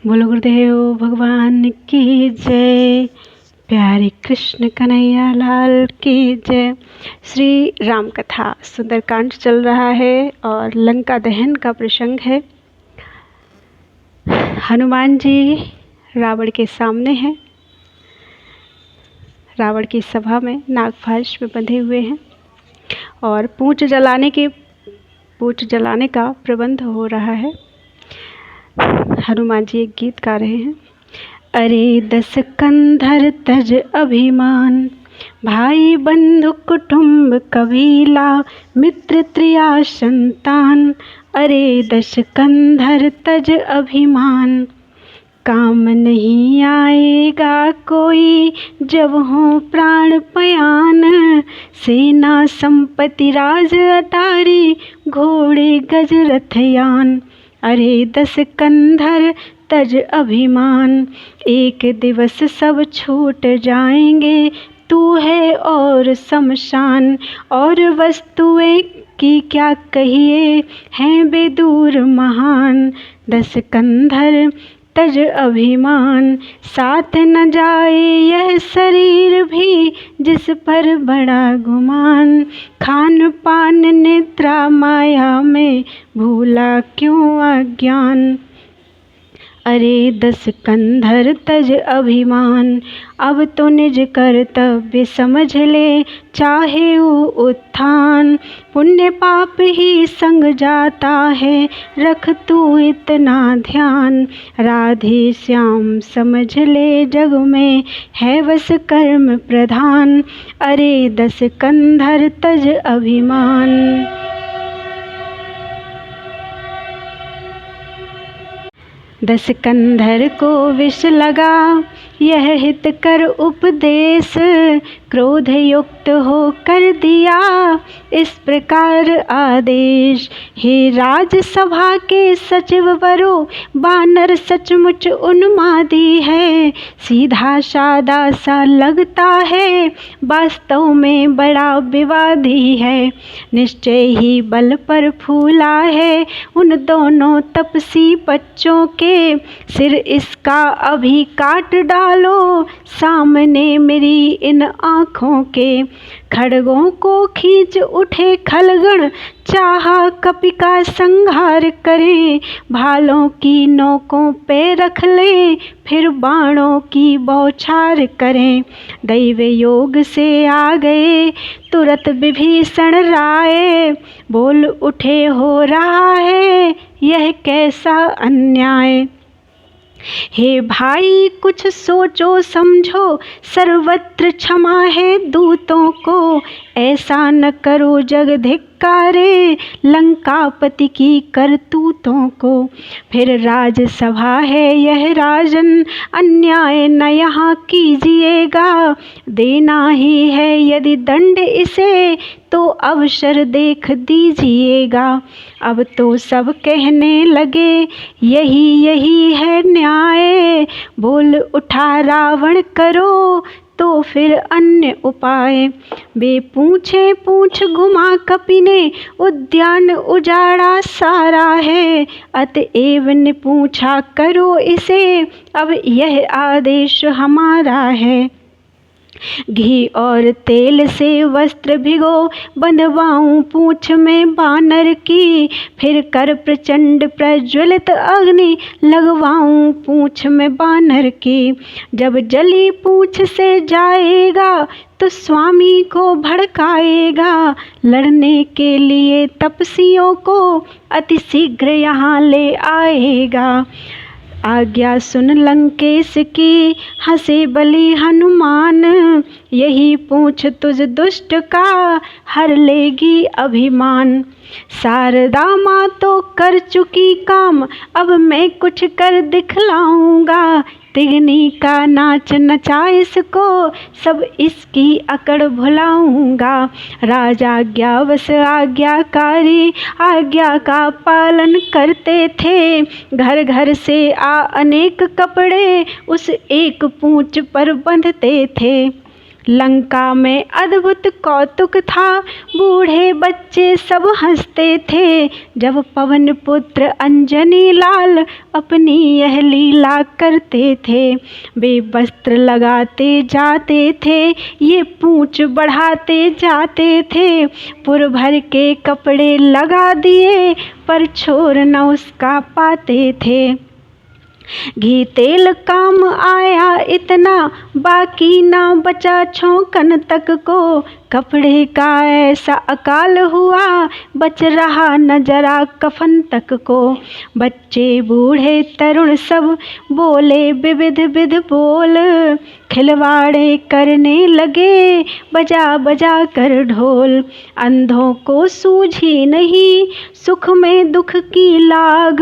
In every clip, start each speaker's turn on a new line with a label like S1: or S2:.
S1: बोलो गुरुदेव भगवान की जय। प्यारे कृष्ण कन्हैया लाल की जय। श्री राम कथा सुंदरकांड चल रहा है और लंका दहन का प्रसंग है। हनुमान जी रावण के सामने हैं। रावण की सभा में नागफाश में बंधे हुए हैं और पूंछ जलाने का प्रबंध हो रहा है। हनुमान जी एक गीत गा रहे हैं। अरे दस कंधर तज अभिमान, भाई बंधु कुटुंब कबीला, मित्र त्रिया संतान। अरे दस कंधर तज अभिमान, काम नहीं आएगा कोई जब हो प्राण पयान। सेना संपत्ति राज अटारी, घोड़े गज रथयान। अरे दस कंधर तज अभिमान, एक दिवस सब छूट जाएंगे। तू है और शमशान, और वस्तुएं की क्या कहिए, हैं बेदूर महान। दस कंधर तज अभिमान, साथ न जाए यह शरीर भी, जिस पर बड़ा गुमान। खान पान निद्रा माया में, भूला क्यों अज्ञान। अरे दस कंधर तज अभिमान, अब तो निज कर्तव्य समझ ले। चाहे वो उत्थान, पुण्य पाप ही संग जाता है, रख तू इतना ध्यान। राधे श्याम समझ ले जग में, है बस कर्म प्रधान। अरे दस कंधर तज अभिमान। दस कंधर को विष लगा यह हित कर उपदेश, क्रोध युक्त हो कर दिया इस प्रकार आदेश। हे राजसभा के सचिव वरो, बानर सचमुच उन्मादी है। सीधा सादा सा लगता है, वास्तव में बड़ा विवादी है। निश्चय ही बल पर फूला है उन दोनों तपसी बच्चों के। सिर इसका अभी काट डालो, सामने मेरी इन आँखों के। खड्गों को खींच उठे खलगण, चाहा कपि का संहार करें। भालों की नोकों पे रख लें, फिर बाणों की बौछार करें। दैव योग से आ गए तुरत विभीषण राय, बोल उठे हो रहा है यह कैसा अन्याय। हे भाई कुछ सोचो समझो, सर्वत्र क्षमा है दूतों को। ऐसा न करो जग धिक्कारे, लंकापति की करतूतों को। फिर राजसभा है यह राजन, अन्याय न यहाँ कीजिएगा। देना ही है यदि दंड इसे, तो अवसर देख दीजिएगा। अब तो सब कहने लगे यही यही है न्याय। बोल उठा रावण करो तो फिर अन्य उपाय। बे पूछे पूछ घुमा कपि ने, उद्यान उजाड़ा सारा है। अतएव ने पूछा करो इसे, अब यह आदेश हमारा है। घी और तेल से वस्त्र भिगो, बंधवाऊं पूंछ में बानर की। फिर कर प्रचंड प्रज्वलित अग्नि, लगवाऊं पूंछ में बानर की। जब जली पूंछ से जाएगा, तो स्वामी को भड़काएगा। लड़ने के लिए तपस्वियों को, अति शीघ्र यहाँ ले आएगा। आज्ञा सुन लंकेश की, हंसे बलि हनुमान। यही पूछ तुझ दुष्ट का, हर लेगी अभिमान। शारदा माँ तो कर चुकी काम, अब मैं कुछ कर दिखलाऊंगा। तिगनी का नाच नचा इसको, सब इसकी अकड़ भुलाऊंगा। राजाज्ञावश आज्ञाकारी, आज्ञा का पालन करते थे। घर घर से अनेक कपड़े, उस एक पूंछ पर बंधते थे। लंका में अद्भुत कौतुक था, बूढ़े बच्चे सब हंसते थे, जब पवन पुत्र अंजनी लाल अपनी यह लीला करते थे। वे वस्त्र लगाते जाते थे, ये पूंछ बढ़ाते जाते थे, पुर भर के कपड़े लगा दिए, पर छोर न उसका पाते थे। घी तेल काम आया इतना, बाकी ना बचा छौंकन तक को, कपड़े का ऐसा अकाल हुआ, बच रहा न जरा कफन तक को। बच्चे बूढ़े तरुण सब बोले विविध विध बोल, खिलवाड़े करने लगे बजा बजा कर ढोल। अंधों को सूझी नहीं सुख में दुख की लाग,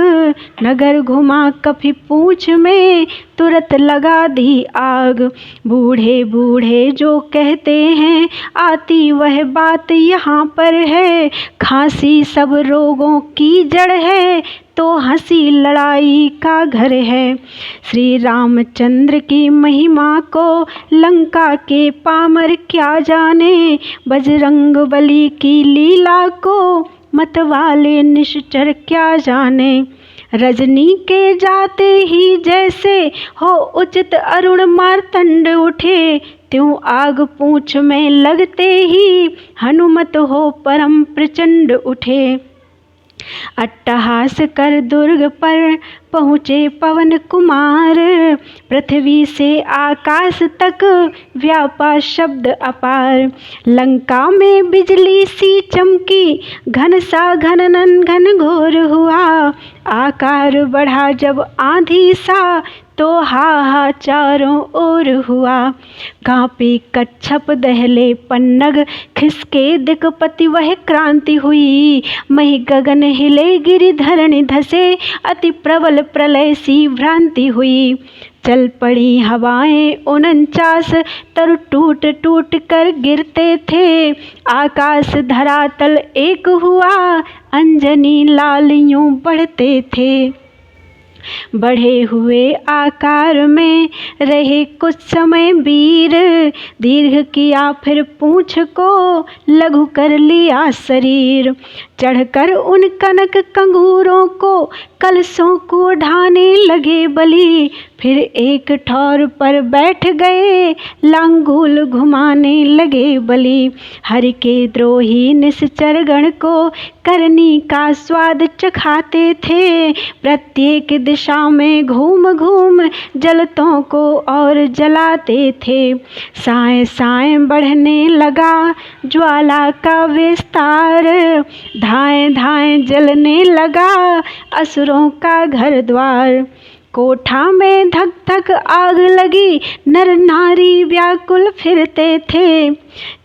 S1: नगर घुमा कभी पूंछ में तुरंत लगा दी आग। बूढ़े बूढ़े जो कहते हैं आती वह बात यहाँ पर है, खांसी सब रोगों की जड़ है, तो हंसी लड़ाई का घर है। श्री रामचंद्र की महिमा को लंका के पामर क्या जाने, बजरंग बली की लीला को मतवाले निश्चर क्या जाने। रजनी के जाते ही जैसे हो उचित अरुण मार्तंड उठे, त्यों आग पूंछ में लगते ही हनुमत हो परम प्रचंड उठे। अट्टहास कर दुर्ग पर पहुँचे पवन कुमार, पृथ्वी से आकाश तक व्यापा शब्द अपार। लंका में बिजली सी चमकी, घन सा घनन घन घोर हुआ, आकार बढ़ा जब आंधी सा, तो हा चारों ओर हुआ। कांपी कच्छप दहले पन्नग, खिसके दिक्पति वह क्रांति हुई, मही गगन हिले गिरिधरण धसे, अति प्रबल प्रलय सी भ्रांति हुई। चल पड़ी हवाएं 49, तरु टूट टूट कर गिरते थे, आकाश धरातल एक हुआ, अंजनी लाल यूं बढ़ते थे। बढ़े हुए आकार में रहे कुछ समय वीर, दीर्घ किया फिर पूंछ को लघु कर लिया शरीर। चढ़कर उन कनक कंगूरों को कलशों को ढाने लगे बलि, फिर एक ठौर पर बैठ गए लांगूल घुमाने लगे बलि। हरि के द्रोही निश्चर गण को करनी का स्वाद चखाते थे, प्रत्येक दिशा में घूम घूम जलतों को और जलाते थे। साएं साएं बढ़ने लगा ज्वाला का विस्तार, धाएं धाएं जलने लगा असुरों का घर द्वार। कोठा में धक धक आग लगी, नर नारी व्याकुल फिरते थे,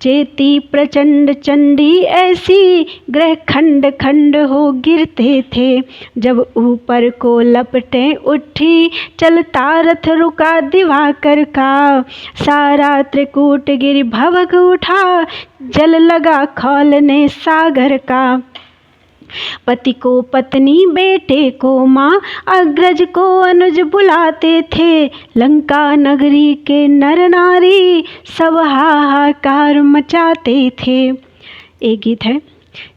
S1: चेती प्रचंड चंडी ऐसी ग्रह खंड खंड हो गिरते थे। जब ऊपर को लपटें उठी चलता रथ रुका दिवाकर का, सारा त्रिकूट गिर भवक उठा, जल लगा खौलने सागर का। पति को पत्नी बेटे को माँ अग्रज को अनुज बुलाते थे, लंका नगरी के नर नारी सब हाहाकार मचाते थे। एक गीत है।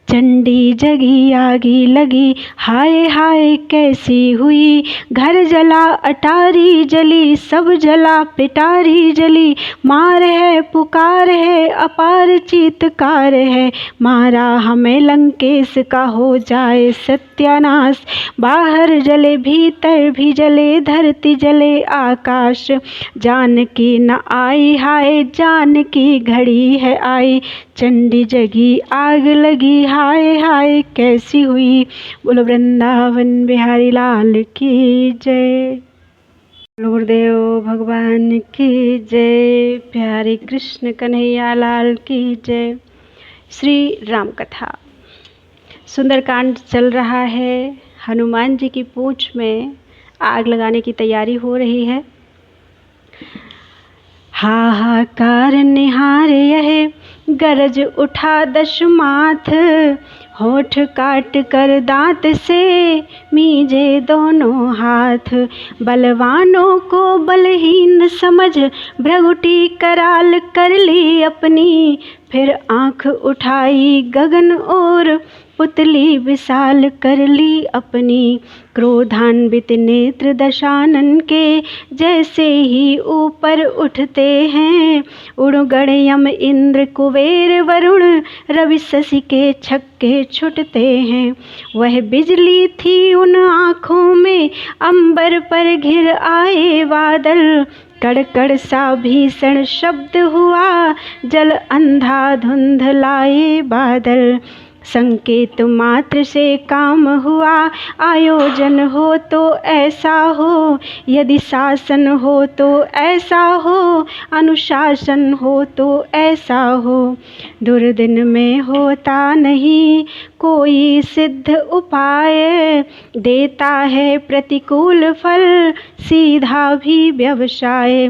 S1: चंडी जगी आगी लगी, हाय हाय कैसी हुई, घर जला अटारी जली, सब जला पिटारी जली, मार है पुकार है अपार चीत्कार है, मारा हमें लंकेश का हो जाए सत्यानाश। बाहर जले भीतर भी जले, धरती जले आकाश, जानकी न आई हाय जानकी घड़ी है आई, चंडी जगी आग लगी हाय हाय कैसी हुई। बोलो वृंदावन बिहारी लाल की जय, बोलो गुरुदेव भगवान की जय, प्यारे कृष्ण कन्हैया लाल की जय। श्री राम कथा सुंदरकांड चल रहा है। हनुमान जी की पूंछ में आग लगाने की तैयारी हो रही है। हाहाकार निहार यह गरज उठा दशमाथ, होठ काट कर दांत से मीजे दोनों हाथ, बलवानों को बलहीन समझ भ्रगुटी कराल कर ली अपनी, फिर आँख उठाई गगन और पुतली विशाल कर ली अपनी। क्रोधान्वित नेत्र दशानन के जैसे ही ऊपर उठते हैं, उड़गण यम इंद्र कुबेर वरुण रवि शशि के छक्के छुटते हैं। वह बिजली थी उन आँखों में, अंबर पर घिर आए बादल, कड़कड़ सा भीषण शब्द हुआ, जल अंधा धुंधलाए बादल। संकेत मात्र से काम हुआ, आयोजन हो तो ऐसा हो, यदि शासन हो तो ऐसा हो, अनुशासन हो तो ऐसा हो। दुर्दिन में होता नहीं कोई सिद्ध उपाय, देता है प्रतिकूल फल सीधा भी व्यवसाय।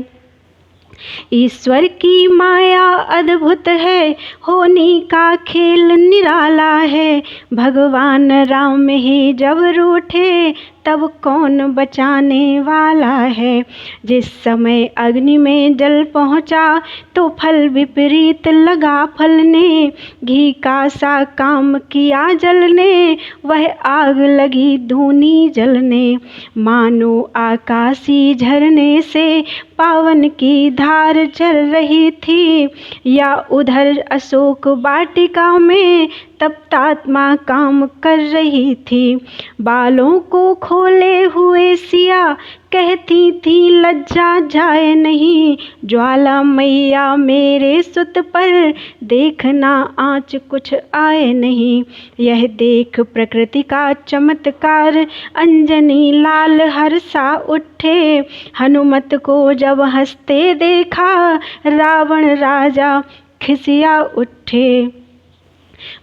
S1: ईश्वर की माया अद्भुत है, होनी का खेल निराला है। भगवान राम ही जब रूठे, तब कौन बचाने वाला है। जिस समय अग्नि में जल पहुँचा, तो फल विपरीत लगा फलने। घी का सा काम किया जल ने, वह आग लगी धूनी जलने। मानो आकाशी झरने से पावन की धार चल रही थी, या उधर अशोक वाटिका में तप्तात्मा काम कर रही थी। बालों को खोले हुए सिया कहती थी लज्जा जाए नहीं, ज्वाला मैया मेरे सुत पर देखना आँच कुछ आए नहीं। यह देख प्रकृति का चमत्कार अंजनी लाल हर्षा उठे, हनुमत को जब हंसते देखा रावण राजा खिसिया उठे।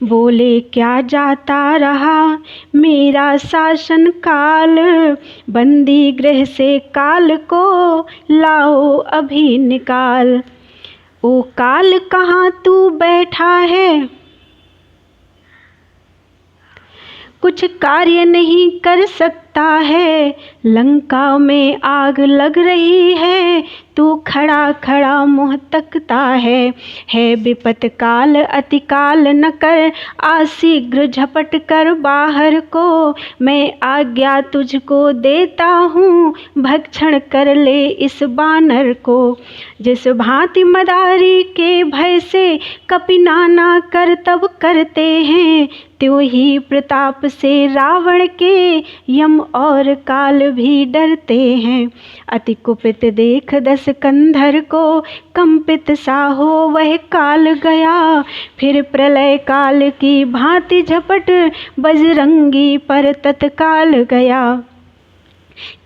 S1: बोले क्या जाता रहा मेरा शासन काल, बंदी गृह से काल को लाओ अभी निकाल। ओ काल कहाँ तू बैठा है, कुछ कार्य नहीं कर सकता है। लंका में आग लग रही है, तू खड़ा खड़ा मुँह तकता है विपत काल अति काल न कर, आ शीघ्र झपट कर बाहर को। मैं आज्ञा तुझको देता हूँ, भक्षण कर ले इस बानर को। जिस भांति मदारी के भय से कपिनाना कर तब करते हैं, त्यों ही प्रताप से रावण के यम और काल भी डरते हैं। अति कुपित देख दस कंधर को, कंपित सा हो वह काल गया। फिर प्रलय काल की भांति झपट बजरंगी पर तत्काल गया।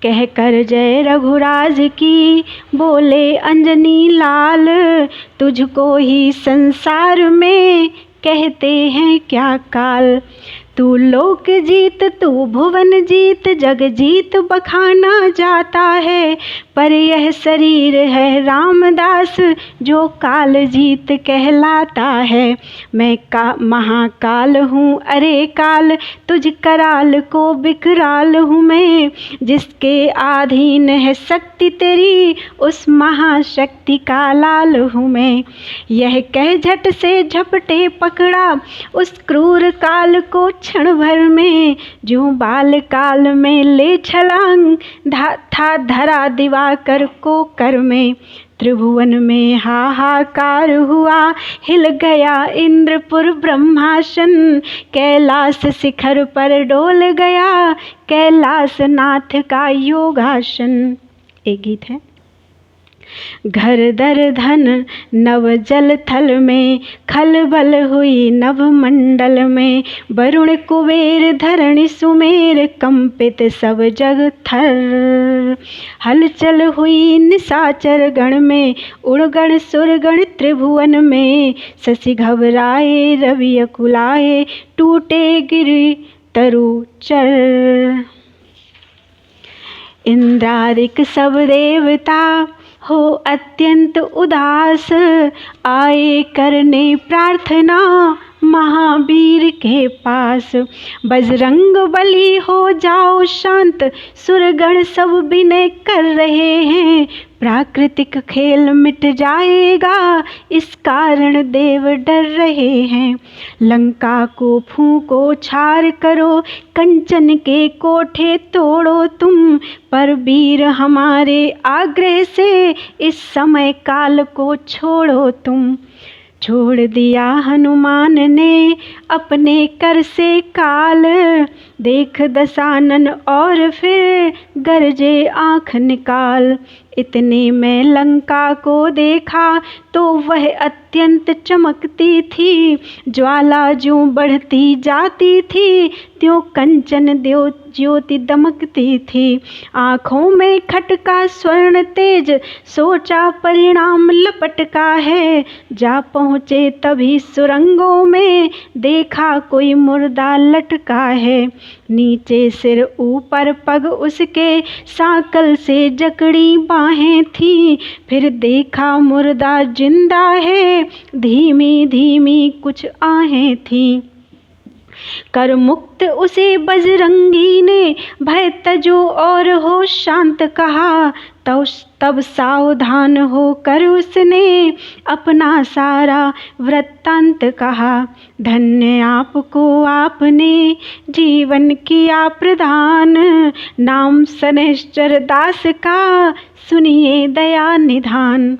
S1: कह कर जय रघुराज की बोले अंजनी लाल, तुझको ही संसार में कहते हैं क्या काल। तू लोक जीत तू भुवन जीत, जग जीत बखाना जाता है। पर यह शरीर है रामदास, जो काल जीत कहलाता है। मैं महाकाल हूँ अरे काल, तुझ कराल को विकराल हूँ मैं। जिसके अधीन है शक्ति तेरी, उस महाशक्ति का लाल हूँ मैं। यह कह झट से झपटे पकड़ा उस क्रूर काल को क्षण भर में। जो बाल काल में ले छलांग था धरा दिवाकर को कर में। त्रिभुवन में हाहाकार हुआ, हिल गया इंद्रपुर ब्रह्मासन। कैलाश शिखर पर डोल गया कैलाश नाथ का योगासन। एक गीत है। घर दर धन नव जल थल में, खलबल हुई नभ मंडल में। वरुण कुबेर धरणि सुमेर, कंपित सब जग थर। हलचल हुई निशाचर गण में, उड़गण सुरगण त्रिभुवन में। शशि घबराए रवि अकुलाए, टूटे गिरि तरु चर। इंद्रादिक सब देवता हो अत्यंत उदास, आए करने प्रार्थना महावीर के पास। बजरंग बली हो जाओ शांत, सुरगण सब विनय कर रहे हैं। प्राकृतिक खेल मिट जाएगा, इस कारण देव डर रहे हैं। लंका को फूंको छार करो, कंचन के कोठे तोड़ो तुम। पर वीर हमारे आग्रह से इस समय काल को छोड़ो तुम। छोड़ दिया हनुमान ने अपने कर से काल, देख दशानन और फिर गरजे आँख निकाल। इतने में लंका को देखा तो वह अत्यंत चमकती थी। ज्वाला ज्यों बढ़ती जाती थी, त्यों कंचन देव ज्योति दमकती थी। आँखों में खटका स्वर्ण तेज, सोचा परिणाम लपटका है। जा पहुँचे तभी सुरंगों में, देखा कोई मुर्दा लटका है। नीचे सिर ऊपर पग उसके, सांकल से जकड़ी बाहें थी। फिर देखा मुर्दा जिंदा है, धीमी धीमी कुछ आहें थी। कर मुक्त उसे बजरंगी ने, भय तजो और हो शांत कहा। तब सावधान होकर उसने अपना सारा वृत्तांत कहा। धन्य आपको आपने जीवन किया प्रदान, नाम सनेश्वर दास का सुनिए दया निधान।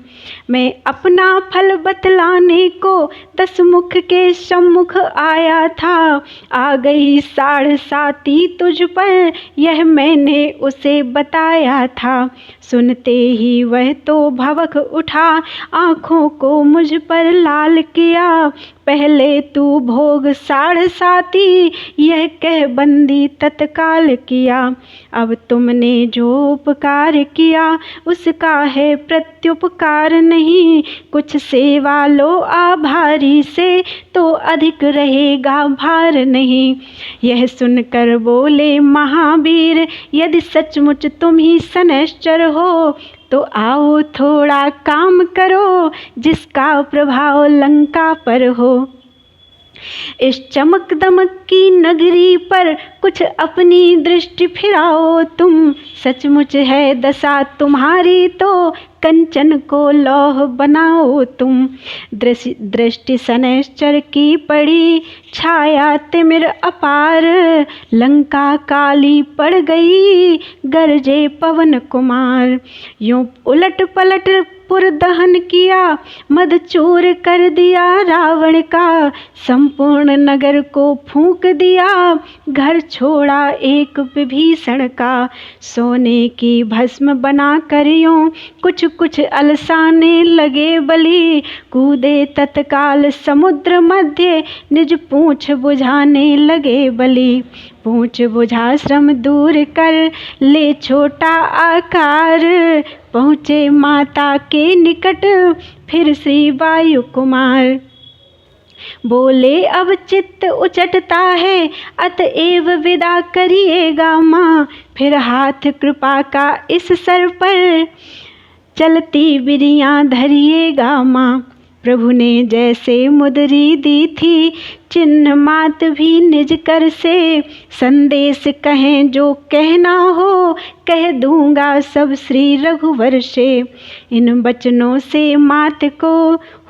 S1: मैं अपना फल बतलाने को 10 मुख के सम्मुख आया था। आ गई 7.5 तुझ पर, यह मैंने उसे बताया था। सुनते ही वह तो भवक उठा, आँखों को मुझ पर लाल किया। पहले तू भोग 7.5, यह कह बंदी तत्काल किया। अब तुमने जो उपकार किया, उसका है प्रत्युपकार नहीं। कुछ सेवा लो आभारी से, तो अधिक रहेगा भार नहीं। यह सुनकर बोले महावीर, यदि सचमुच तुम ही सनैश्चर हो, तो आओ थोड़ा काम करो, जिसका प्रभाव लंका पर हो। इस चमक दमक की नगरी पर कुछ अपनी दृष्टि फिराओ तुम। सचमुच है दशा तुम्हारी तो कंचन को लौह बनाओ तुम। दृष्टि सनैश्चर की पड़ी, छाया तिमिर अपार। लंका काली पड़ गई, गरजे पवन कुमार। यूं उलट पलट पुर दहन किया, मदचूर कर दिया रावण का। संपूर्ण नगर को फूंक दिया, घर छोड़ा एक विभीषण का। सोने की भस्म बना कर यूं कुछ कुछ अलसाने लगे बलि। कूदे तत्काल समुद्र मध्य, निज पूंछ बुझाने लगे बलि। पूंछ बुझा श्रम दूर कर ले छोटा आकार। पहुँचे माता के निकट फिर श्री वायु कुमार। बोले अब चित्त उचटता है, अतएव विदा करिएगा माँ। फिर हाथ कृपा का इस सर पर, चलती बिरियाँ धरिएगा माँ। प्रभु ने जैसे मुद्री दी थी, चिन्ह मात भी निज कर से। संदेश कहें जो कहना हो, कह दूंगा सब श्री रघुवर से। इन बचनों से मात को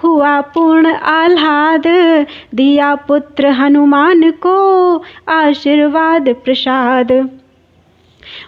S1: हुआ पूर्ण आह्लाद, दिया पुत्र हनुमान को आशीर्वाद प्रसाद।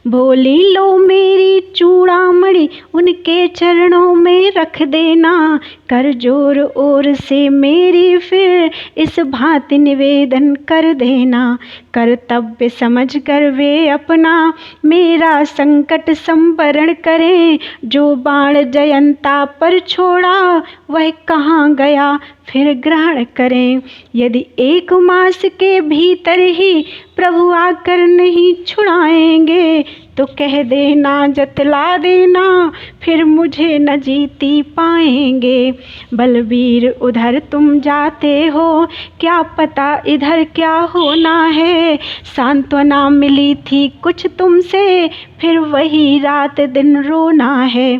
S1: बोली लो मेरी चूड़ामणि, उनके चरणों में रख देना। कर जोर ओर से मेरी फिर इस भांति निवेदन कर देना। कर्तव्य समझ कर वे अपना मेरा संकट संवरण करें। जो बाण जयंता पर छोड़ा, वह कहाँ गया फिर ग्रहण करें। यदि 1 मास के भीतर ही प्रभु आकर नहीं छुड़ाएंगे, तो कह देना जतला देना, फिर मुझे न जीती पाएंगे। बलबीर उधर तुम जाते हो, क्या पता इधर क्या होना है। सांत्वना मिली थी कुछ तुमसे, फिर वही रात दिन रोना है।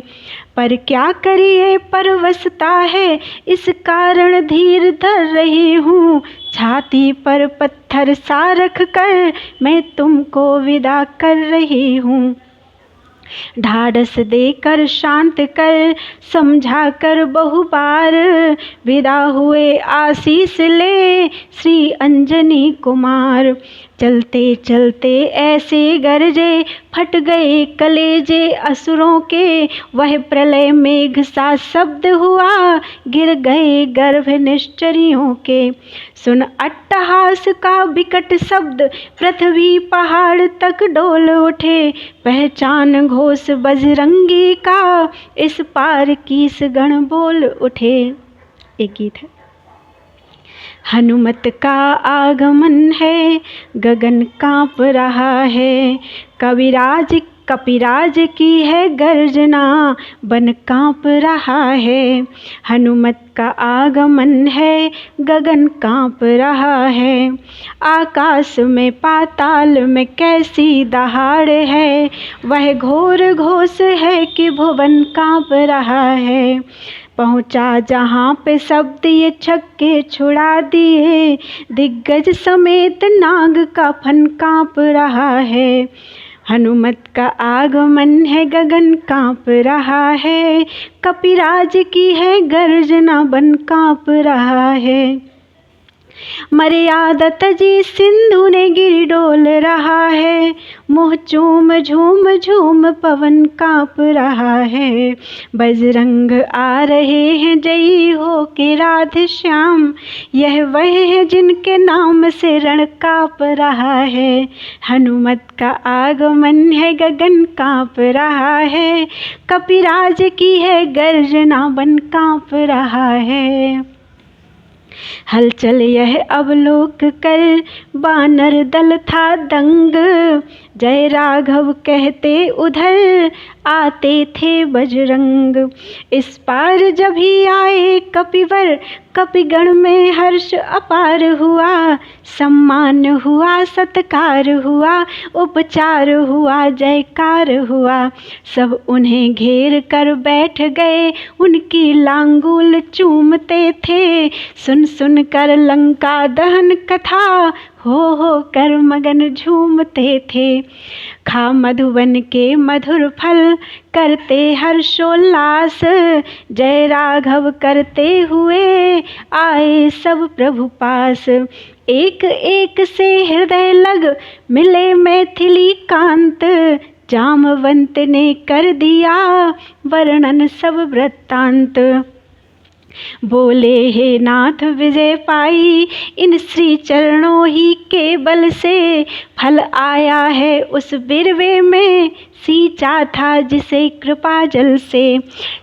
S1: पर क्या करिए परवशता है, इस कारण धीर धर रही हूँ। छाती पर पत्थर सा रख कर मैं तुमको विदा कर रही हूँ। ढाढ़स देकर शांत कर समझा कर बहु बार, विदा हुए आशीष ले श्री अंजनी कुमार। चलते चलते ऐसे गरजे फट गए कलेजे असुरों के, वह प्रलय मेघ सा शब्द हुआ गिर गए गर्भ निश्चरियों के। सुन अट्टहास का विकट शब्द पृथ्वी पहाड़ तक डोल उठे, पहचान घोष बजरंगी का इस पार कीस गण बोल उठे। एक गीत है। हनुमत का आगमन है, गगन कांप रहा है, कपिराज की है गर्जना, बन कांप रहा है। हनुमत का आगमन है, गगन कांप रहा है, आकाश में पाताल में कैसी दहाड़ है, वह घोर घोष है कि भुवन कांप रहा है। पहुँचा जहाँ पे शब्द ये छक्के छुड़ा दिए, दिग्गज समेत नाग का फन कांप रहा है। हनुमत का आगमन है, गगन कांप रहा है, कपिराज की है गर्जना, बन कांप रहा है। मर्यादा तजी सिंधु ने गिर डोल रहा है, मोह झूम झूम झूम पवन कांप रहा है। बजरंग आ रहे हैं जयी हो के राधे श्याम, यह वह है जिनके नाम से रण कांप रहा है। हनुमत का आगमन है, गगन कांप रहा है, कपिराज की है गर्जना, बन कांप रहा है। हलचल यह अवलोक कर बानर दल था दंग, जय राघव कहते उधर आते थे बजरंग। इस पार जब ही आए कपिवर, कपिगण में हर्ष अपार हुआ, सम्मान हुआ सत्कार हुआ, उपचार हुआ जयकार हुआ। सब उन्हें घेर कर बैठ गए, उनकी लांगुल चूमते थे, सुन सुन कर लंका दहन कथा हो कर मगन झूमते थे। खा मधुवन के मधुर फल करते हर्षोल्लास, जय राघव करते हुए आए सब प्रभु पास। एक एक से हृदय लग मिले मैथिली कांत, जामवंत ने कर दिया वर्णन सब वृत्तांत। बोले हे नाथ विजय पाई, इन श्री चरणों ही के बल से, फल आया है उस बिरवे में, सींचा था जिसे कृपा जल से।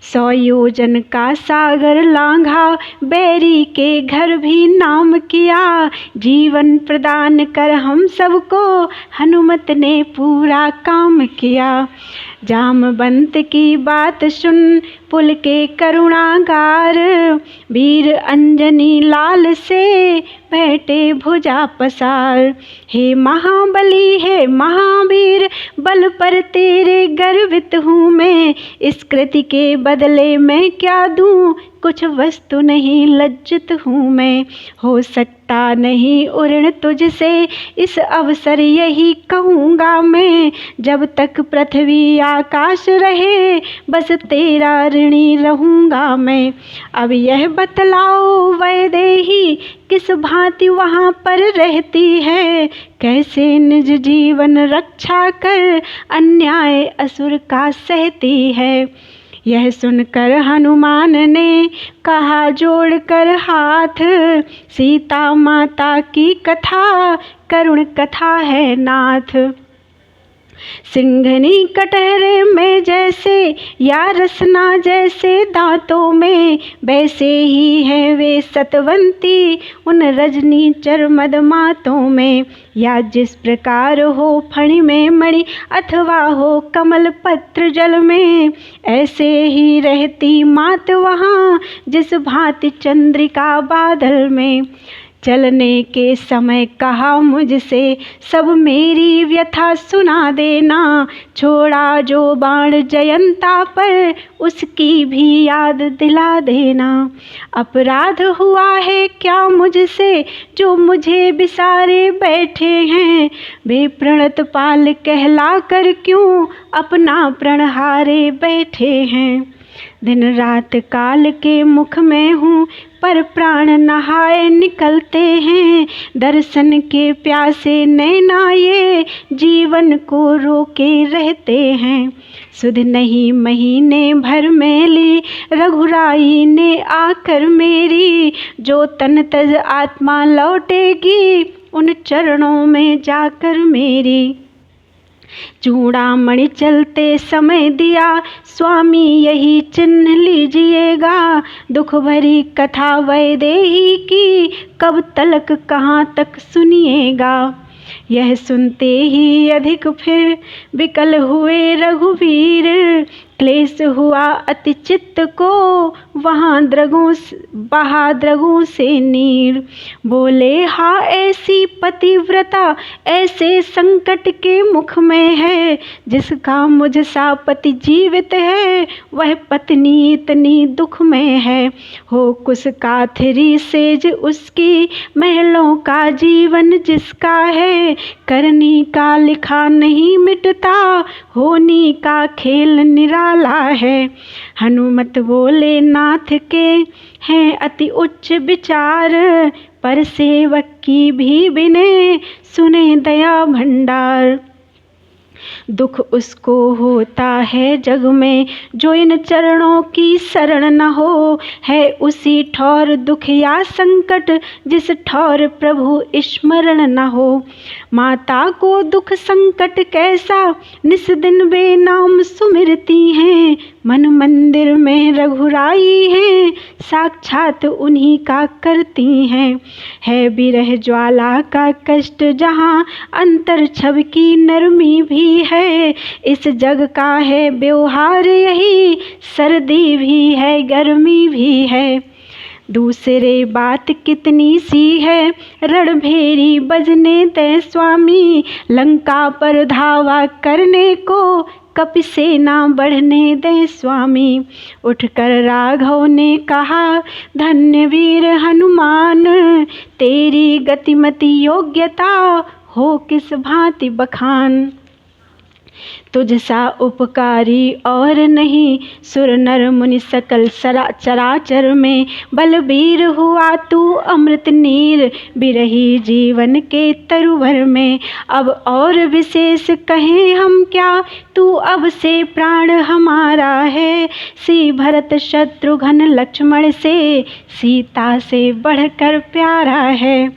S1: 100 योजन का सागर लांघा, बैरी के घर भी नाम किया, जीवन प्रदान कर हम सबको हनुमत ने पूरा काम किया। जामवंत की बात सुन पुल के करुणागार, वीर अंजनी लाल से बैठे भुजा पसार। हे महाबली हे महावीर, बल पर तेरे गर्वित हूँ मैं, इस कृति के बदले मैं क्या दूँ, कुछ वस्तु नहीं लज्जित हूँ मैं। हो सकता नहीं उड़न तुझसे, इस अवसर यही कहूँगा मैं, जब तक पृथ्वी आकाश रहे बस तेरा ऋणी रहूँगा मैं। अब यह बतलाओ वैदेही, किस भांति वहाँ पर रहती है, कैसे निज जीवन रक्षा कर अन्याय असुर का सहती है। यह सुनकर हनुमान ने कहा जोड़कर हाथ, सीता माता की कथा करुण कथा है नाथ। सिंघनी कटहरे में जैसे, या रसना जैसे दांतों में, वैसे ही हैं वे सतवंती उन रजनी चरमद मातों में। या जिस प्रकार हो फणी में मणि, अथवा हो कमल पत्र जल में, ऐसे ही रहती मात वहाँ जिस भांति चंद्रिका बादल में। चलने के समय कहा मुझसे, सब मेरी व्यथा सुना देना। छोड़ा जो बाण जयंता पर, उसकी भी याद दिला देना। अपराध हुआ है क्या मुझसे, जो मुझे बिसारे बैठे हैं। वे प्रणत पाल कहला कर क्यों अपना प्रण हारे बैठे हैं। दिन रात काल के मुख में हूँ, पर प्राण नहाए निकलते हैं। दर्शन के प्यासे नैना ये, जीवन को रोके रहते हैं। सुध नहीं महीने भर में ली, रघुराई ने आकर मेरी। जो तन तज आत्मा लौटेगी, उन चरणों में जाकर मेरी। चूड़ामणि चलते समय दिया, स्वामी यही चिन्ह लीजिएगा। दुख भरी कथा वैदेही की, कब तलक कहाँ तक सुनिएगा। यह सुनते ही अधिक फिर विकल हुए रघुवीर। क्लेश हुआ अति चित्त को, वहाँ द्रगों से नीर। बोले हाँ ऐसी पतिव्रता, ऐसे संकट के मुख में है। जिसका मुझ सा पति जीवित है, वह पत्नी इतनी दुख में है। हो कुस काथरी सेज उसकी, महलों का जीवन जिसका है। करनी का लिखा नहीं मिटता, होनी का खेल निराला है। हनुमत बोले नाथ के हैं अति उच्च विचार, पर सेवक की भी बिने सुने दया भंडार। दुख उसको होता है जग में, जो इन चरणों की शरण न हो। है उसी ठौर दुख या संकट, जिस ठौर प्रभु स्मरण न हो। माता को दुख संकट कैसा, निस दिन वे नाम सुमिरती हैं। मन मंदिर में रघुराई हैं, साक्षात उन्हीं का करती हैं। है विरह ज्वाला का कष्ट जहाँ, अंतर छब की नरमी भी है। इस जग का है व्यवहार यही, सर्दी भी है गर्मी भी है। दूसरे बात कितनी सी है, रणभेरी बजने दे स्वामी। लंका पर धावा करने को, कपि सेना बढ़ने दे स्वामी। उठकर राघव ने कहा, धन्य वीर हनुमान। तेरी गतिमति योग्यता, हो किस भांति बखान। तुझ सा उपकारी और नहीं, सुर नर मुनि सकल चराचर में। बलबीर हुआ तू अमृत नीर, बिरही जीवन के तरुवर में। अब और विशेष कहें हम क्या, तू अब से प्राण हमारा है। श्री भरत शत्रुघ्न लक्ष्मण से, सीता से बढ़कर प्यारा है।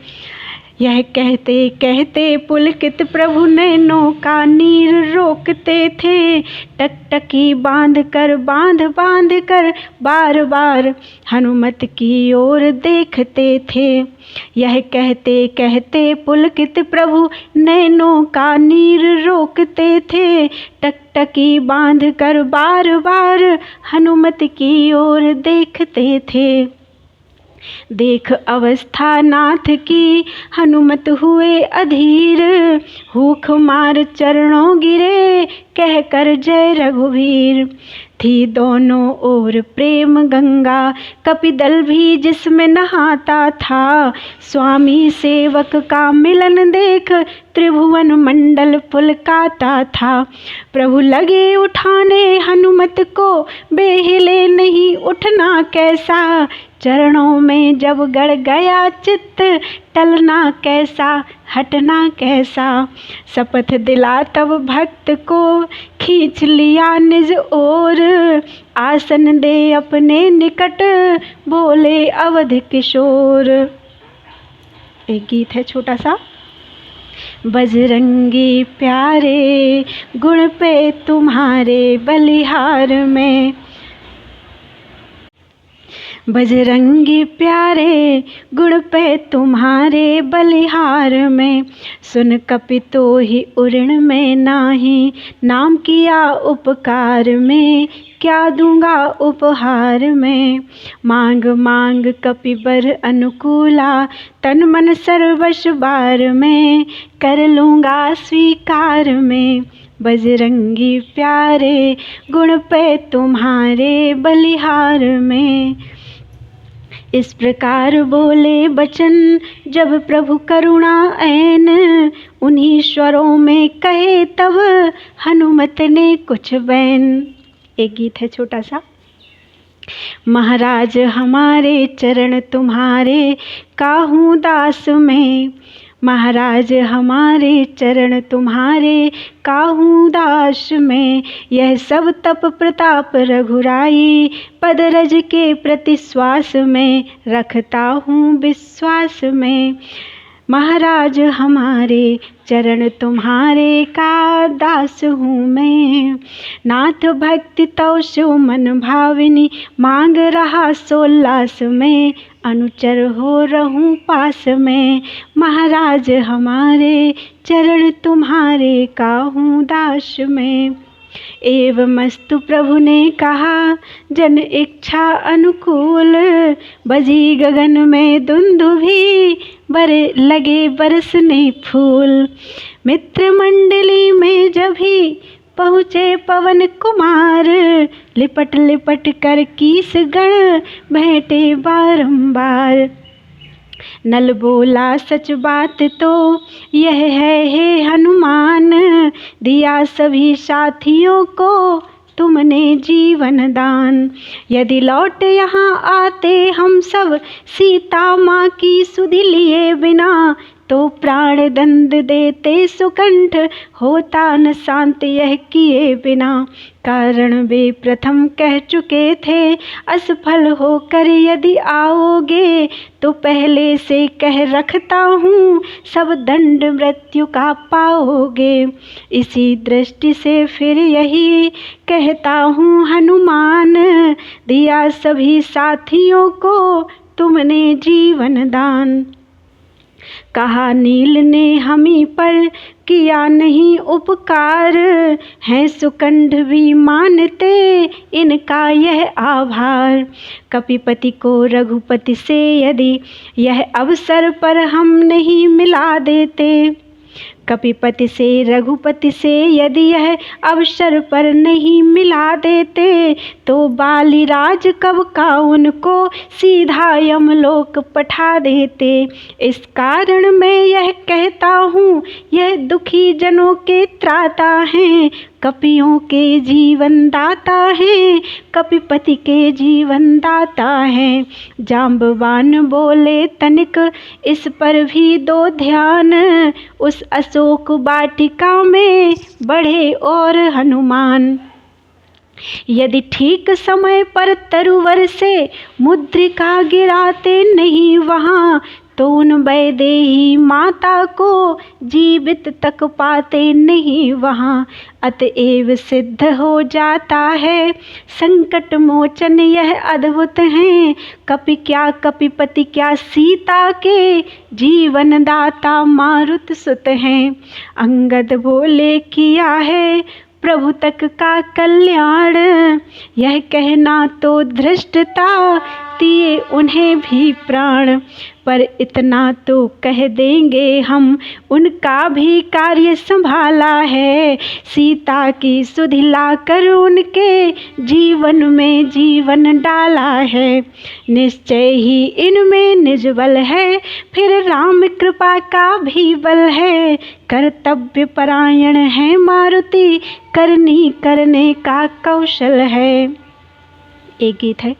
S1: यह कहते कहते पुलकित प्रभु नैनों का नीर रोकते थे। टकटकी बांध कर बार बार हनुमत की ओर देखते थे। यह कहते कहते पुलकित प्रभु नैनों का नीर रोकते थे। टकटकी बांध कर बार बार हनुमत की ओर देखते थे। देख अवस्था नाथ की, हनुमत हुए अधीर। हुख मार चरणों गिरे, कह कर जय रघुवीर। थी दोनों ओर प्रेम गंगा, कपिदल भी जिसमें नहाता था। स्वामी सेवक का मिलन देख, त्रिभुवन मंडल पुलकाता था। प्रभु लगे उठाने हनुमत को, बेहिले नहीं उठना कैसा। चरणों में जब गड़ गया चित्त, टलना कैसा हटना कैसा। शपथ दिला तब भक्त को, खींच लिया निज ओर। आसन दे अपने निकट, बोले अवध किशोर। एक गीत है छोटा सा। बजरंगी प्यारे, गुण पे तुम्हारे बलिहार में। बजरंगी प्यारे गुण पे तुम्हारे बलिहार में, सुन कपि तो ही उऋण में नाही, नाम किया उपकार में क्या दूंगा उपहार में। मांग मांग कपि बर अनुकूला, तन मन सर्वश बार में कर लूँगा स्वीकार में। बजरंगी प्यारे गुण पे तुम्हारे बलिहार में। इस प्रकार बोले बचन जब प्रभु करुणा ऐन, उन्हीं स्वरों में कहे तब हनुमत ने कुछ बैन। एक गीत है छोटा सा। महाराज हमारे चरण तुम्हारे काहूँ दास में, महाराज हमारे चरण तुम्हारे काहूँ दास में। यह सब तप प्रताप रघुराई, पद रज के प्रति श्वास में रखता हूँ विश्वास में। महाराज हमारे चरण तुम्हारे का दास हूँ मैं। नाथ भक्ति तो सो मन भाविनी, मांग रहा सोल्लास में अनुचर हो रहूं पास में। महाराज हमारे चरण तुम्हारे काहूँ दास में। एवमस्तु प्रभु ने कहा जन इच्छा अनुकूल, बजी गगन में दुंदुभी बरे लगे बरसने फूल। मित्र मंडली में जब ही पहुँचे पवन कुमार, लिपट लिपट कर कीस गण भेंटे बारंबार। नल बोला सच बात तो यह है हे हनुमान, दिया सभी साथियों को तुमने जीवन दान। यदि लौट यहाँ आते हम सब सीता माँ की सुधि लिए बिना, तो प्राण दंड देते सुकंठ होता न शांत यह किए बिना। कारण वे प्रथम कह चुके थे असफल होकर यदि आओगे, तो पहले से कह रखता हूँ सब दंड मृत्यु का पाओगे। इसी दृष्टि से फिर यही कहता हूँ हनुमान, दिया सभी साथियों को तुमने जीवन दान। कहा नील ने हमी पर किया नहीं उपकार, हैं सुकंठ भी मानते इनका यह आभार। कपिपति को रघुपति से यदि यह अवसर पर हम नहीं मिला देते, कपिपति से रघुपति से यदि यह अवसर पर नहीं मिला देते, तो बालीराज कब का उनको सीधा यमलोक पठा देते। इस कारण मैं यह कहता हूँ यह दुखी जनों के त्राता हैं, कपियों के जीवन दाता हैं, कपिपति के जीवन दाता हैं। जाम्बवान बोले तनिक इस पर भी दो ध्यान, उस अशोक वाटिका में बढ़े और हनुमान। यदि ठीक समय पर तरुवर से मुद्रिका गिराते नहीं वहाँ, तो उन वैदेही माता को जीवित तक पाते नहीं वहाँ। अतएव सिद्ध हो जाता है संकट मोचन यह अद्भुत हैं, कपि क्या कपिपति क्या सीता के जीवन दाता मारुत सुत हैं। अंगद बोले किया है प्रभु तक का कल्याण, यह कहना तो धृष्टता दिए उन्हें भी प्राण। पर इतना तो कह देंगे हम उनका भी कार्य संभाला है, सीता की सुधि लाकर उनके जीवन में जीवन डाला है। निश्चय ही इनमें निज बल है, फिर राम कृपा का भी बल है। कर्तव्य परायण है मारुति, करनी करने का कौशल है। एक गीत है।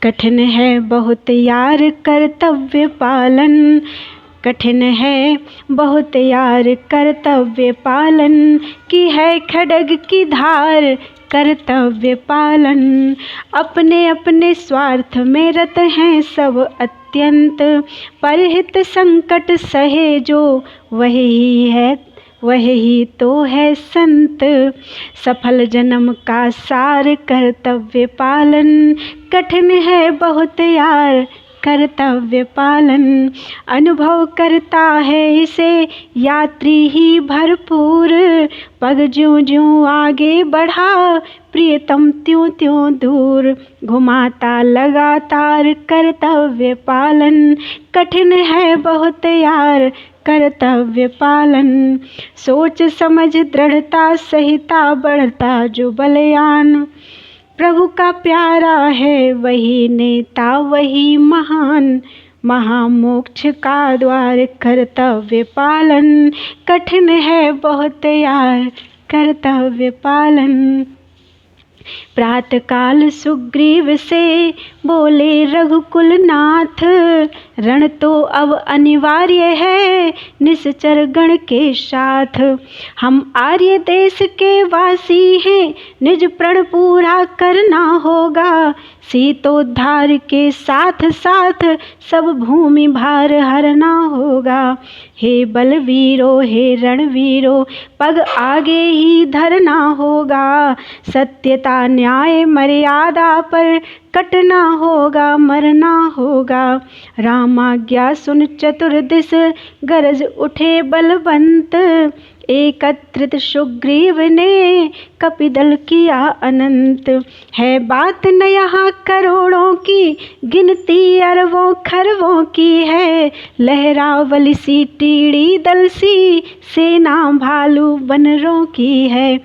S1: कठिन है बहुत यार कर्तव्य पालन, कठिन है बहुत यार कर्तव्य पालन, की है खड्ग की धार कर्तव्य पालन। अपने अपने स्वार्थ में रत हैं सब अत्यंत, परहित संकट सहे जो वही है वही तो है संत। सफल जन्म का सार कर्तव्य पालन, कठिन है बहुत यार कर्तव्य पालन। अनुभव करता है इसे यात्री ही भरपूर, पग ज्यों ज्यों आगे बढ़ा प्रियतम त्यों त्यों दूर। घुमाता लगातार कर्तव्य पालन, कठिन है बहुत यार कर्तव्य पालन। सोच समझ दृढ़ता सहिता बढ़ता जो बलयान, प्रभु का प्यारा है वही नेता वही महान। महामोक्ष का द्वार कर्तव्य पालन, कठिन है बहुत यार कर्तव्य पालन। प्रातःकाल सुग्रीव से बोले रघुकुल नाथ, रण तो अब अनिवार्य है निश्चर गण के साथ। हम आर्य देश के वासी हैं, निज प्रण पूरा करना होगा। सीतोद्धार के साथ साथ सब भूमि भार हरना होगा। हे बलवीरो हे रणवीरो पग आगे ही धरना होगा। सत्यता न्याय मर्यादा पर कटना होगा मरना होगा। रामाज्ञा सुन चतुर्दिश गरज उठे बलवंत। एकत्रित सुग्रीव ने कपिदल किया अनंत। है बात न यहाँ करोड़ों की, गिनती अरबों खरबों की है। लहरावली सी टीड़ी दल सी, सेना भालू बनरों की है।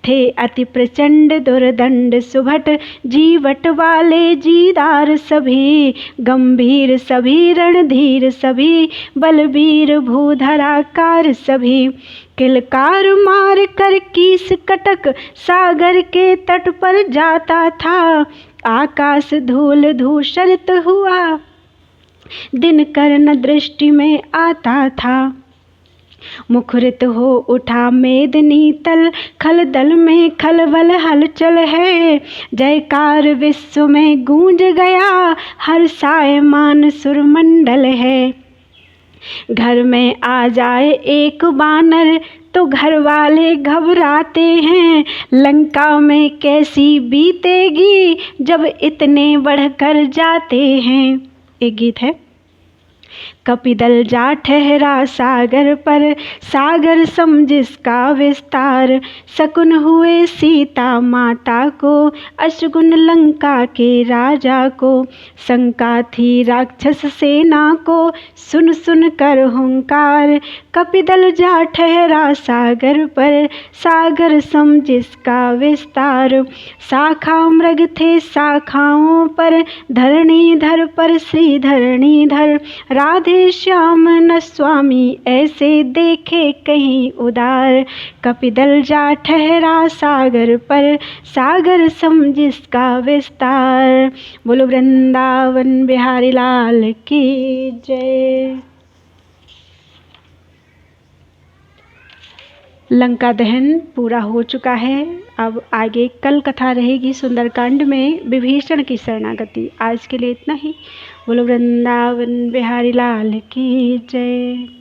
S1: थे अति प्रचंड दुर्दंड सुभट, जीवट वाले जीदार सभी। गंभीर सभी रणधीर सभी, बलबीर भूधराकार सभी। किलकार मार कर कीस कटक सागर के तट पर जाता था। आकाश धूल धूसरित हुआ दिनकर न दृष्टि में आता था। मुखरित हो उठा मेदिनी तल, खल दल में खलबल हलचल है। जयकार विश्व में गूंज गया, हर्षायमान सुरमंडल है। घर में आ जाए एक बानर तो घर वाले घबराते हैं। लंका में कैसी बीतेगी जब इतने बढ़कर जाते हैं। एक गीत है। कपिदल जा ठहरा सागर पर, सागर सम जिसका विस्तार। शकुन हुए सीता माता को, अशगुन लंका के राजा को। शंका थी राक्षस सेना को, सुन सुन कर हुंकार। कपिदल जा ठहरा सागर पर, सागर सम जिसका विस्तार। शाखा मृग थे शाखाओं पर, धरणीधर पर श्री धरणीधर। राधे श्याम न स्वामी ऐसे देखे कहीं उदार। कपिदल जा ठहरा सागर पर, सागर सम जिसका विस्तार। बोलो वृंदावन बिहारी लाल की जय। लंका दहन पूरा हो चुका है। अब आगे कल कथा रहेगी सुंदरकांड में विभीषण की शरणागति। आज के लिए इतना ही। बोलो वृंदावन बिहारी लाल की जय।